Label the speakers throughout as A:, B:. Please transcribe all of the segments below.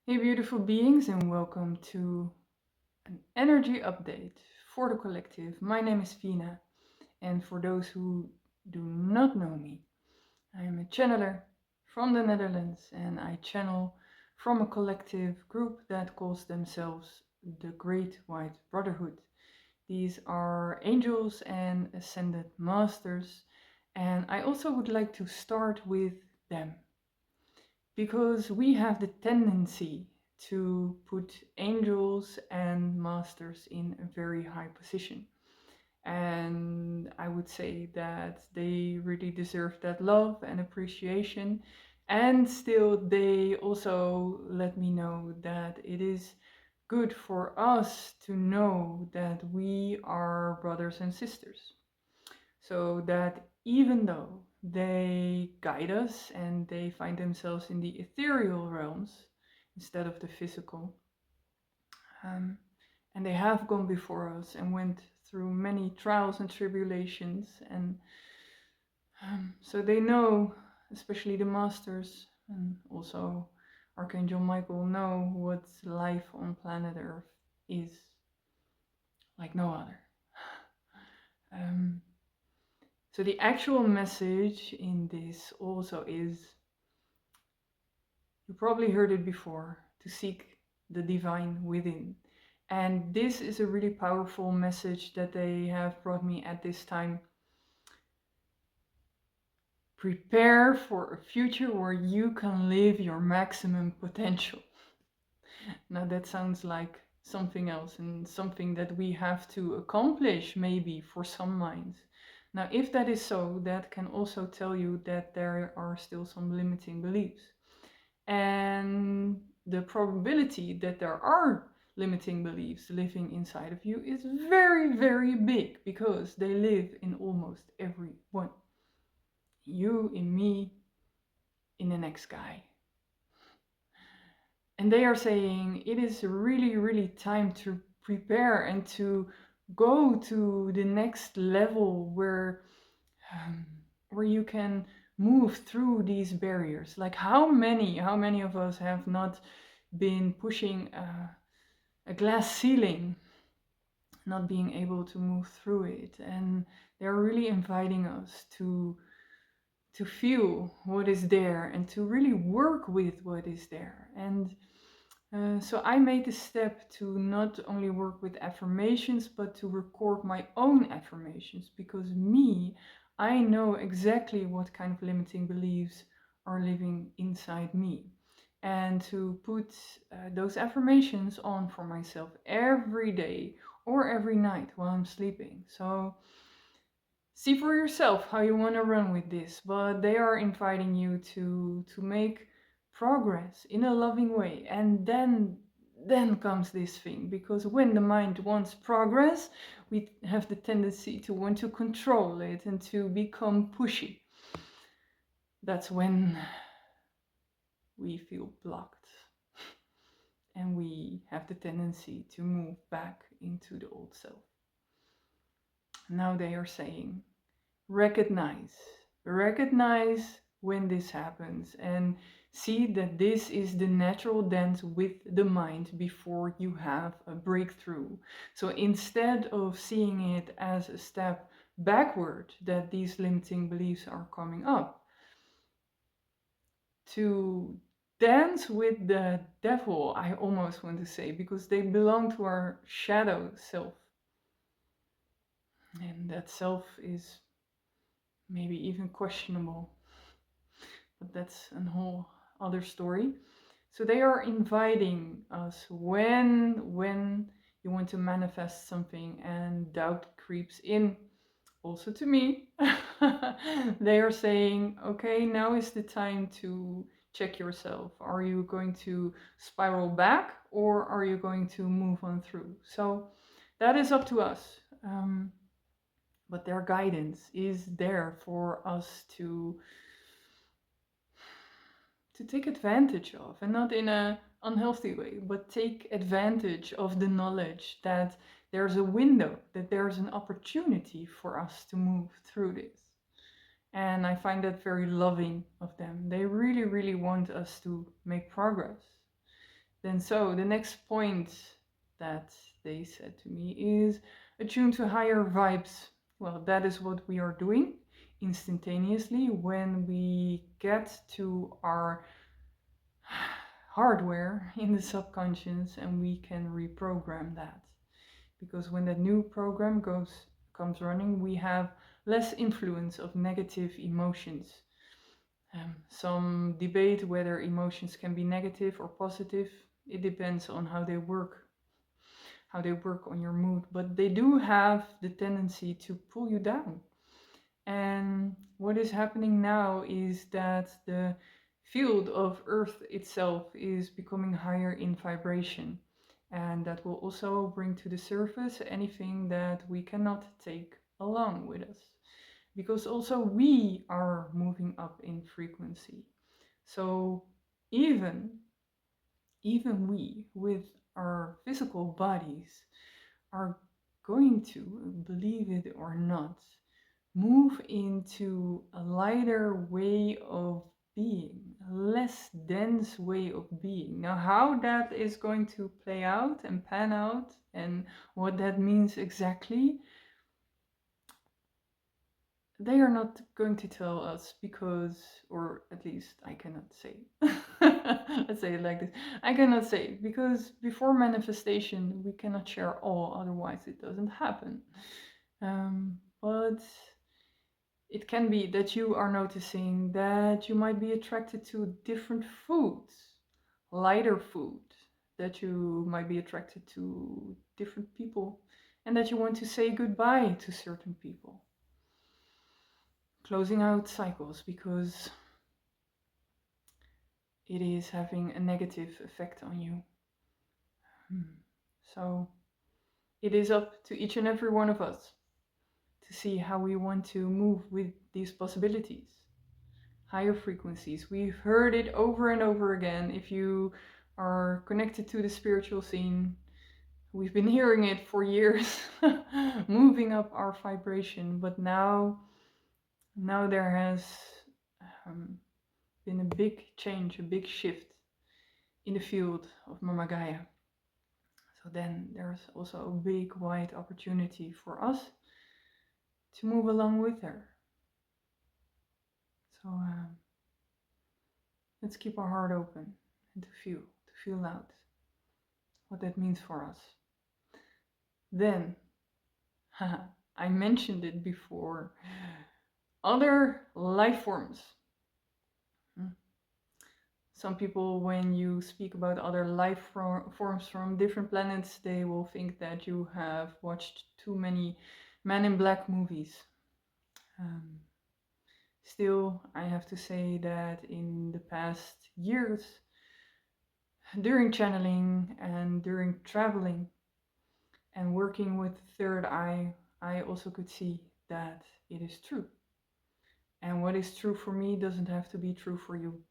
A: Hey, beautiful beings, and welcome to an energy update for the collective. My name is Phina, and for those who do not know me, I am a channeler from the Netherlands, and I channel from a collective group that calls themselves the Great White Brotherhood. These are angels and ascended masters, and I also would like to start with them because we have the tendency to put angels and masters in a very high position. And I would say that they really deserve that love and appreciation. And still, they also let me know that it is good for us to know that we are brothers and sisters. So that even though they guide us and they find themselves in the ethereal realms instead of the physical, um, and they have gone before us and went through many trials and tribulations, and so they know, especially the masters and also Archangel Michael, know what life on planet Earth is like no other. Um, So the actual message in this also is, you probably heard it before, to seek the divine within. And this is a really powerful message that they have brought me at this time. Prepare for a future where you can live your maximum potential. Now that sounds like something else and something that we have to accomplish maybe for some minds. Now, if that is so, that can also tell you that there are still some limiting beliefs. And the probability that there are limiting beliefs living inside of you is very, very big because they live in almost everyone. You, in me, in the next guy. And they are saying it is really, really time to prepare and to go to the next level um, where you can move through these barriers. Like how many of us have not been pushing a glass ceiling, not being able to move through it, and they're really inviting us to feel what is there and to really work with what is there. And so I made the step to not only work with affirmations, but to record my own affirmations because I know exactly what kind of limiting beliefs are living inside me. And to put those affirmations on for myself every day or every night while I'm sleeping. So see for yourself how you want to run with this, but they are inviting you to make progress in a loving way. And then comes this thing, because when the mind wants progress, we have the tendency to want to control it and to become pushy. That's when we feel blocked and we have the tendency to move back into the old self. Now they are saying, recognize recognize when this happens, and see that this is the natural dance with the mind before you have a breakthrough. So instead of seeing it as a step backward that these limiting beliefs are coming up, to dance with the devil, I almost want to say, because they belong to our shadow self, and that self is maybe even questionable, but that's a whole other story. So they are inviting us when you want to manifest something and doubt creeps in, also to me. They are saying, okay, now is the time to check yourself. Are you going to spiral back or are you going to move on through? So that is up to us. But their guidance is there for us to take advantage of, and not in a unhealthy way, but take advantage of the knowledge that there's a window, that there's an opportunity for us to move through this. And I find that very loving of them. They really, really want us to make progress. Then, so the next point that they said to me is attune to higher vibes. Well, that is what we are doing instantaneously when we get to our hardware in the subconscious and we can reprogram that. Because when that new program comes running, we have less influence of negative emotions. Some debate whether emotions can be negative or positive. It depends on how they work on your mood, but they do have the tendency to pull you down. And what is happening now is that the field of Earth itself is becoming higher in vibration. And that will also bring to the surface anything that we cannot take along with us. Because also we are moving up in frequency. So even even we with our physical bodies are going to, believe it or not, move into a lighter way of being, a less dense way of being. Now, how that is going to play out and pan out and what that means exactly, they are not going to tell us because, or at least I cannot say. Let's say it like this. I cannot say because before manifestation we cannot share all, otherwise it doesn't happen. But it can be that you are noticing that you might be attracted to different foods, lighter food, that you might be attracted to different people, and that you want to say goodbye to certain people. Closing out cycles because it is having a negative effect on you. So it is up to each and every one of us to see how we want to move with these possibilities. Higher frequencies. We've heard it over and over again. If you are connected to the spiritual scene, we've been hearing it for years, moving up our vibration. But now there has been a big change, a big shift in the field of Mama Gaia. So then there's also a big, wide opportunity for us to move along with her. So let's keep our heart open and to feel out what that means for us. Then, I mentioned it before, other life forms. Some people, when you speak about other life forms from different planets, they will think that you have watched too many Men in Black movies. Still, I have to say that in the past years, during channeling and during traveling and working with the third eye, I also could see that it is true. And what is true for me doesn't have to be true for you.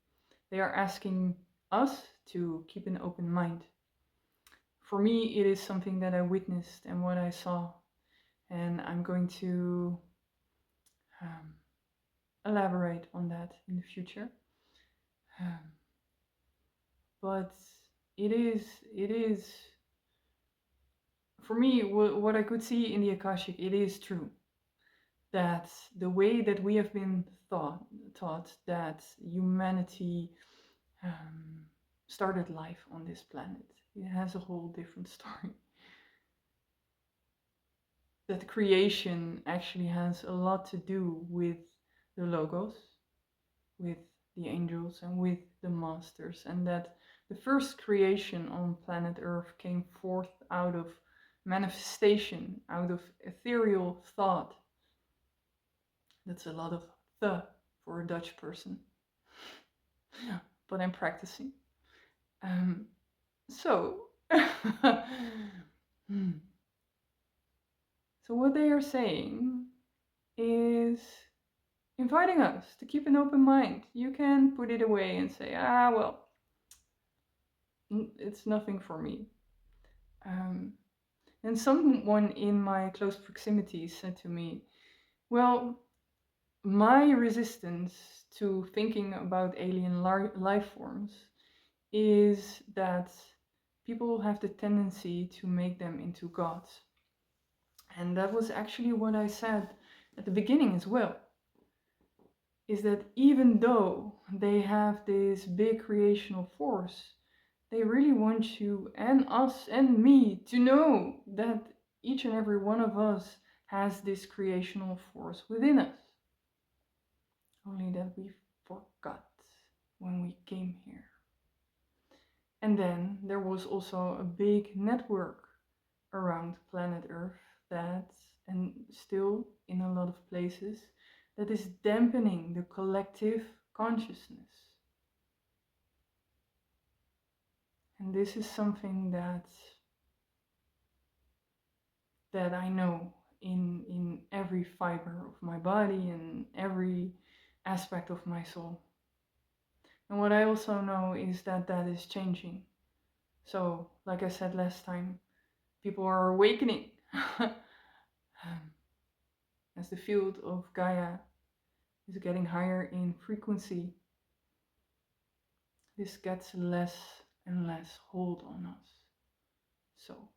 A: They are asking us to keep an open mind. For me, it is something that I witnessed and what I saw, and I'm going to elaborate on that in the future. But it is, for me, what I could see in the Akashic, it is true that the way that we have been taught that humanity started life on this planet, it has a whole different story. That creation actually has a lot to do with the logos, with the angels and with the masters, and that the first creation on planet Earth came forth out of manifestation, out of ethereal thought. That's a lot of the for a Dutch person, but I'm practicing. So so what they are saying is inviting us to keep an open mind. You can put it away and say, well, it's nothing for me. And someone in my close proximity said to me, well, my resistance to thinking about alien life forms is that people have the tendency to make them into gods. And that was actually what I said at the beginning as well, is that even though they have this big creational force, they really want you and us and me to know that each and every one of us has this creational force within us. Only that we forgot when we came here. And then there was also a big network around planet Earth that, and still in a lot of places, that is dampening the collective consciousness. And this is something that I know in every fiber of my body and every aspect of my soul. And what I also know is that that is changing. So, like I said last time, people are awakening. As the field of Gaia is getting higher in frequency, this gets less and less hold on us. So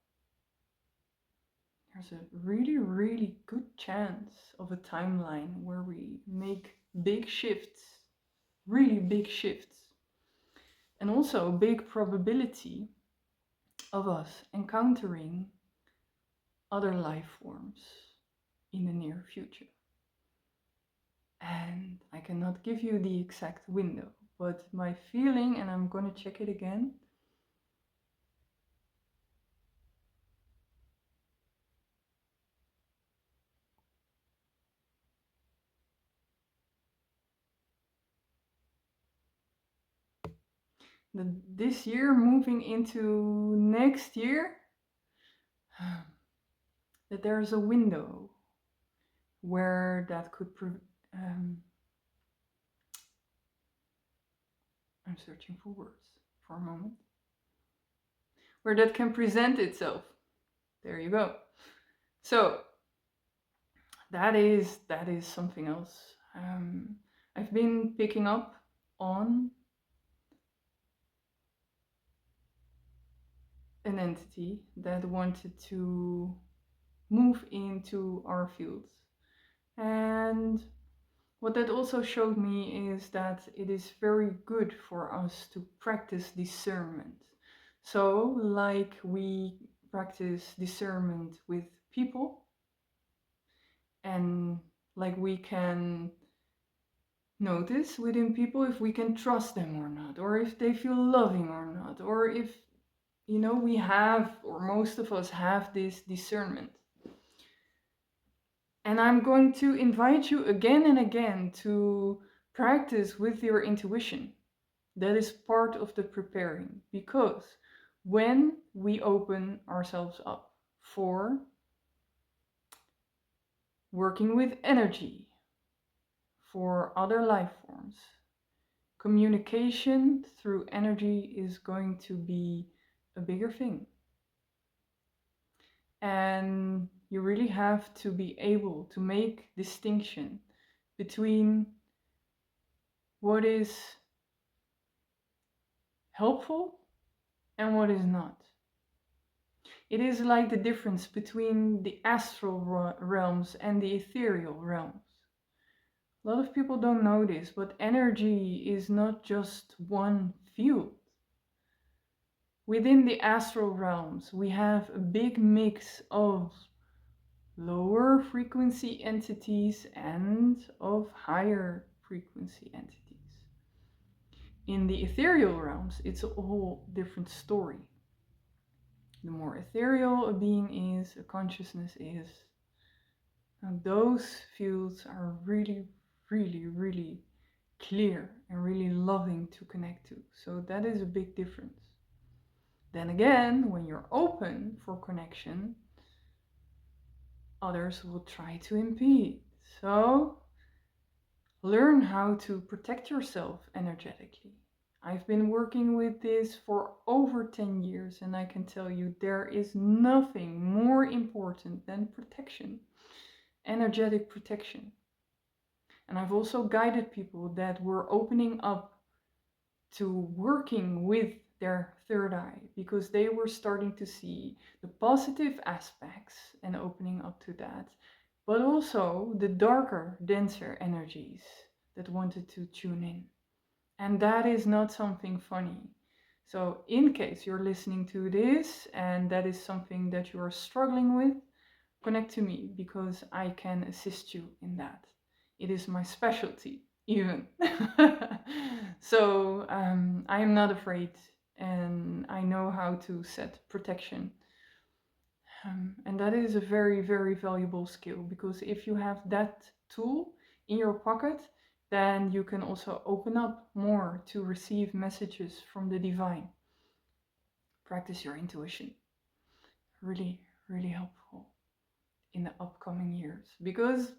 A: there's a really, really good chance of a timeline where we make big shifts, really big shifts, and also a big probability of us encountering other life forms in the near future. And I cannot give you the exact window, but my feeling, and I'm going to check it again, that this year moving into next year, that there's a window where that could I'm searching for words for a moment, where that can present itself. There you go. So that is something else. I've been picking up on an entity that wanted to move into our fields. And what that also showed me is that it is very good for us to practice discernment. So, like we practice discernment with people, and like we can notice within people if we can trust them or not, or if they feel loving or not, or if, we have, or most of us have, this discernment. And I'm going to invite you again and again to practice with your intuition. That is part of the preparing, because when we open ourselves up for working with energy, for other life forms, communication through energy is going to be a bigger thing. And you really have to be able to make distinction between what is helpful and what is not. It is like the difference between the astral realms and the ethereal realms. A lot of people don't know this, but energy is not just one field. Within the astral realms, we have a big mix of lower frequency entities and of higher frequency entities. In the ethereal realms, it's a whole different story. The more ethereal a being is, a consciousness is, and those fields are really, really, really clear and really loving to connect to. So that is a big difference. Then again, when you're open for connection, others will try to impede. So learn how to protect yourself energetically. I've been working with this for over 10 years, and I can tell you there is nothing more important than protection, energetic protection. And I've also guided people that were opening up to working with their third eye, because they were starting to see the positive aspects and opening up to that, but also the darker, denser energies that wanted to tune in. And that is not something funny. So, in case you're listening to this and that is something that you are struggling with, connect to me because I can assist you in that. It is my specialty, even. So, I am not afraid and I know how to set protection. And that is a very, very valuable skill, because if you have that tool in your pocket, then you can also open up more to receive messages from the divine. Practice your intuition. Really, really helpful in the upcoming years, because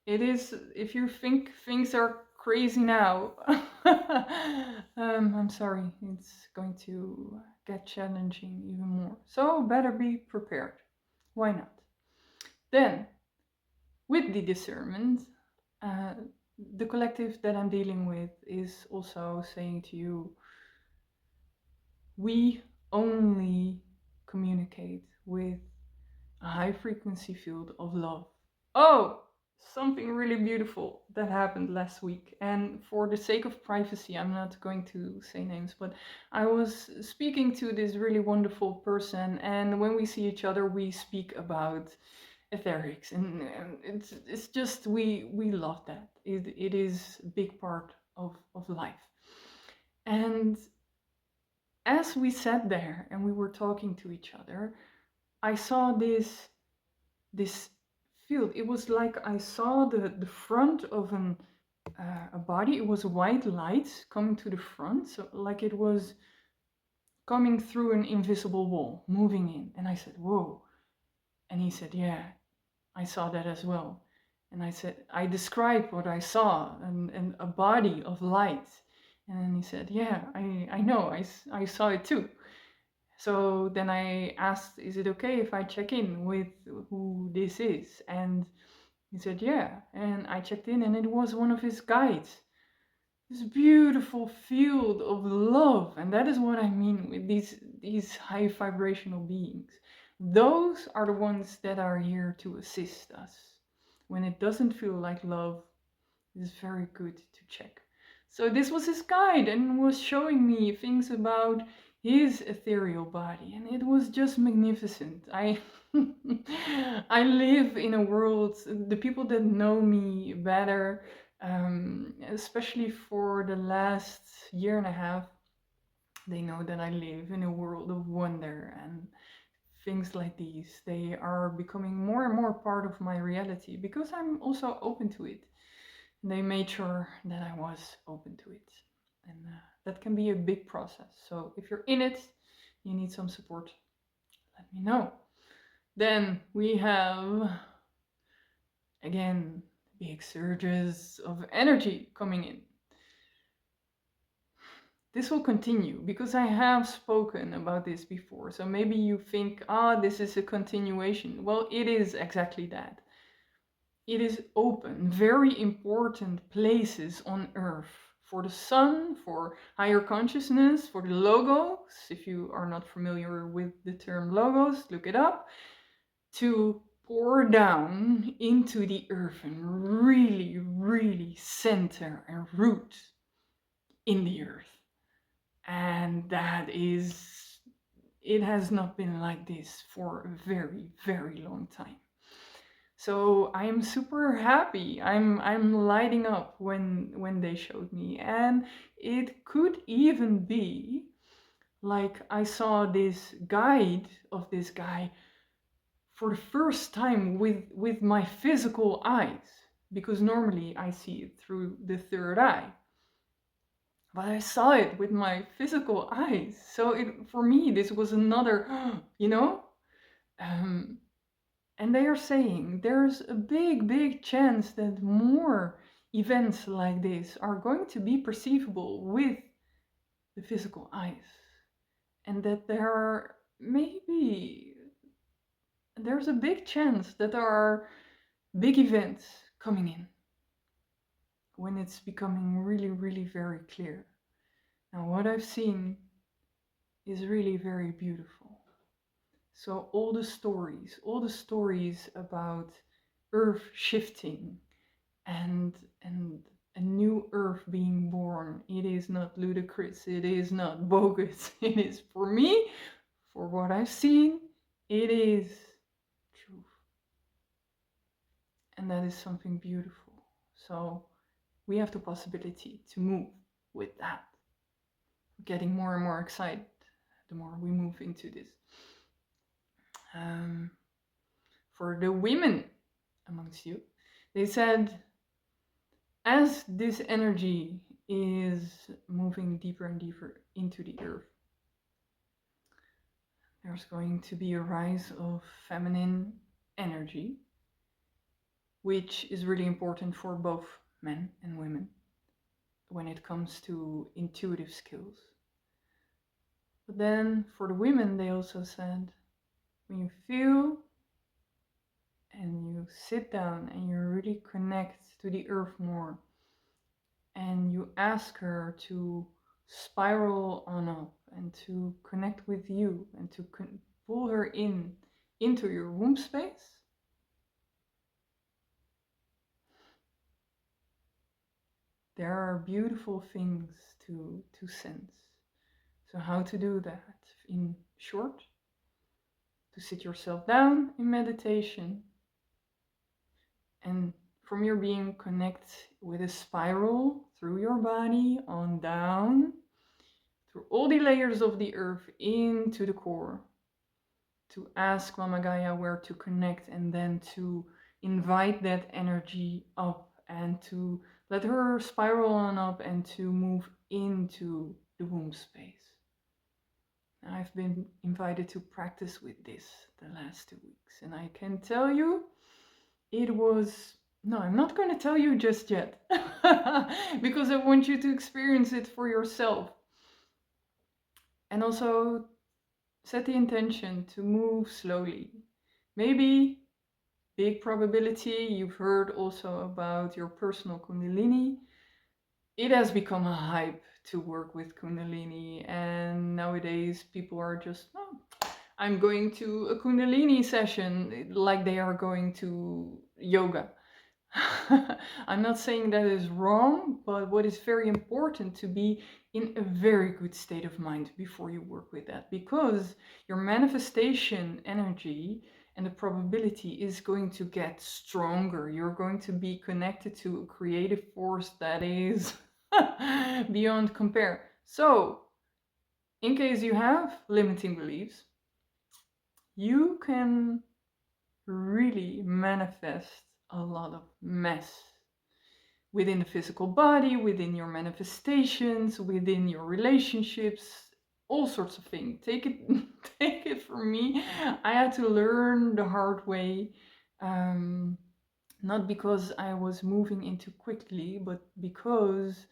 A: it is, if you think things are crazy now, I'm sorry, it's going to get challenging even more. So better be prepared. Why not? Then, with the discernment, uh, the collective that I'm dealing with is also saying to you, we only communicate with a high frequency field of love. Oh, something really beautiful that happened last week. And for the sake of privacy, I'm not going to say names, but I was speaking to this really wonderful person. And when we see each other, we speak about etherics. And it's just, we love that. It is a big part of life. And as we sat there and we were talking to each other, I saw this field. It was like I saw the front of a body. It was white light coming to the front, so like it was coming through an invisible wall, moving in. And I said, "Whoa!" And he said, "Yeah, I saw that as well." And I said, I described what I saw, and a body of light. And then he said, "Yeah, I know, I saw it too." So then I asked, "Is it okay if I check in with who this is?" And he said, "Yeah." And I checked in, and it was one of his guides. This beautiful field of love. And that is what I mean with these high vibrational beings. Those are the ones that are here to assist us. When it doesn't feel like love, it's very good to check. So this was his guide and was showing me things about his ethereal body, and it was just magnificent. I I live in a world, the people that know me better, especially for the last year and a half, they know that I live in a world of wonder, and things like these, they are becoming more and more part of my reality because I'm also open to it. They made sure that I was open to it. And that can be a big process. So if you're in it, you need some support, let me know. Then we have, again, big surges of energy coming in. This will continue because I have spoken about this before. So maybe you think, this is a continuation. Well, it is exactly that. It is open, very important places on Earth for the sun, for higher consciousness, for the logos. If you are not familiar with the term logos, look it up. To pour down into the earth and really, really center and root in the earth. And that is, it has not been like this for a very, very long time. So I'm super happy. I'm lighting up when they showed me. And it could even be like I saw this guide of this guy for the first time with my physical eyes, because normally I see it through the third eye. But I saw it with my physical eyes. So for me this was another, you know? And they are saying there's a big, big chance that more events like this are going to be perceivable with the physical eyes. And that there's a big chance that there are big events coming in when it's becoming really, really very clear. Now, what I've seen is really very beautiful. So all the stories about earth shifting and and a new earth being born, it is not ludicrous, it is not bogus. It is, for me, for what I've seen, it is truth. And that is something beautiful. So we have the possibility to move with that. Getting more and more excited the more we move into this. Um, for the women amongst you, they said, as this energy is moving deeper and deeper into the earth, there's going to be a rise of feminine energy, which is really important for both men and women when it comes to intuitive skills. But then for the women, they also said, when you feel and you sit down and you really connect to the earth more, and you ask her to spiral on up and to connect with you and to pull her into your womb space, there are beautiful things to sense. So how to do that? In short, to sit yourself down in meditation, and from your being connect with a spiral through your body on down, through all the layers of the earth into the core, to ask Mama Gaia where to connect, and then to invite that energy up and to let her spiral on up and to move into the womb space. I've been invited to practice with this the last 2 weeks, and I can tell you it was... No, I'm not going to tell you just yet because I want you to experience it for yourself. And also set the intention to move slowly. Maybe, big probability, you've heard also about your personal kundalini. It has become a hype to work with kundalini, and nowadays people are just, oh, I'm going to a kundalini session like they are going to yoga. I'm not saying that is wrong, but what is very important to be in a very good state of mind before you work with that, because your manifestation energy and the probability is going to get stronger. You're going to be connected to a creative force that is beyond compare. So, in case you have limiting beliefs, you can really manifest a lot of mess within the physical body, within your manifestations, within your relationships, all sorts of things. Take it, take it from me. I had to learn the hard way, not because I was moving into quickly, but because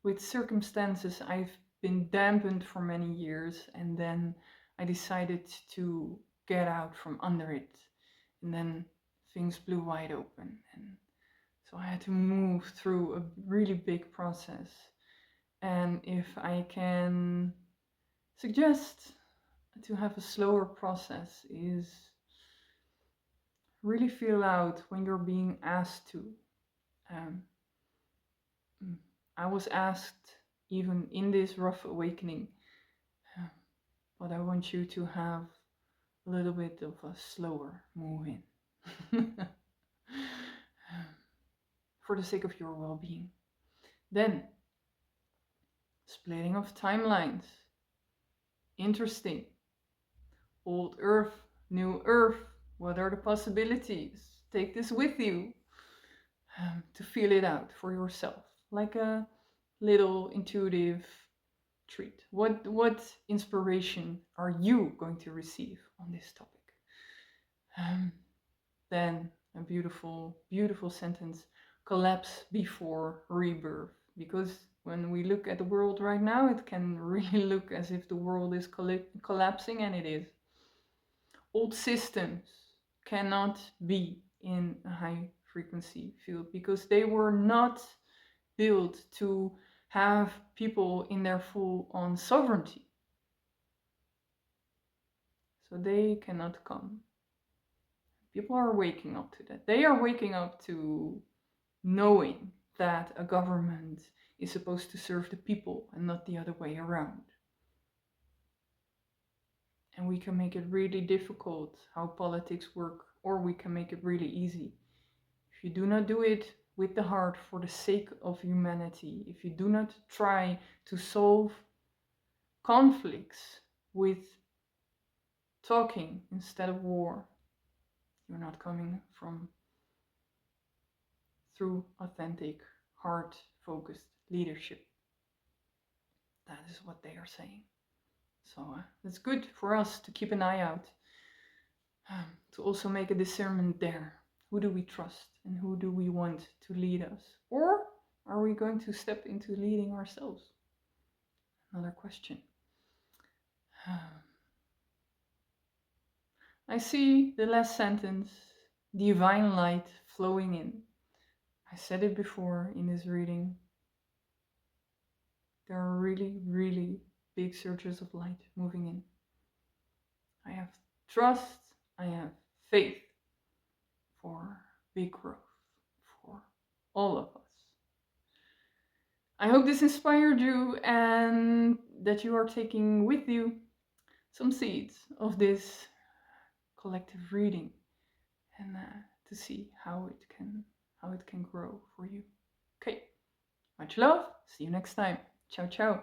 A: with circumstances I've been dampened for many years, and then I decided to get out from under it, and then things blew wide open, and so I had to move through a really big process. And if I can suggest to have a slower process, is really feel out when you're being asked to. Um, I was asked even in this rough awakening, but I want you to have a little bit of a slower move in. For the sake of your well-being. Then, splitting of timelines. Interesting. Old Earth, new Earth. What are the possibilities? Take this with you to feel it out for yourself, like a little intuitive treat. What inspiration are you going to receive on this topic? Then a beautiful, beautiful sentence: collapse before rebirth. Because when we look at the world right now, it can really look as if the world is collapsing, and it is. Old systems cannot be in a high frequency field because they were not built to have people in their full on sovereignty. So they cannot come. People are waking up to that. They are waking up to knowing that a government is supposed to serve the people and not the other way around. And we can make it really difficult how politics work, or we can make it really easy. If you do not do it with the heart for the sake of humanity, if you do not try to solve conflicts with talking instead of war, you're not coming from through authentic, heart-focused leadership. That is what they are saying. So it's good for us to keep an eye out, to also make a discernment there. Who do we trust and who do we want to lead us? Or are we going to step into leading ourselves? Another question. I see the last sentence, divine light flowing in. I said it before in this reading. There are really, really big surges of light moving in. I have trust, I have faith for big growth for all of us. I hope this inspired you and that you are taking with you some seeds of this collective reading and to see how it can grow for you. Okay, much love. See you next time. Ciao, ciao.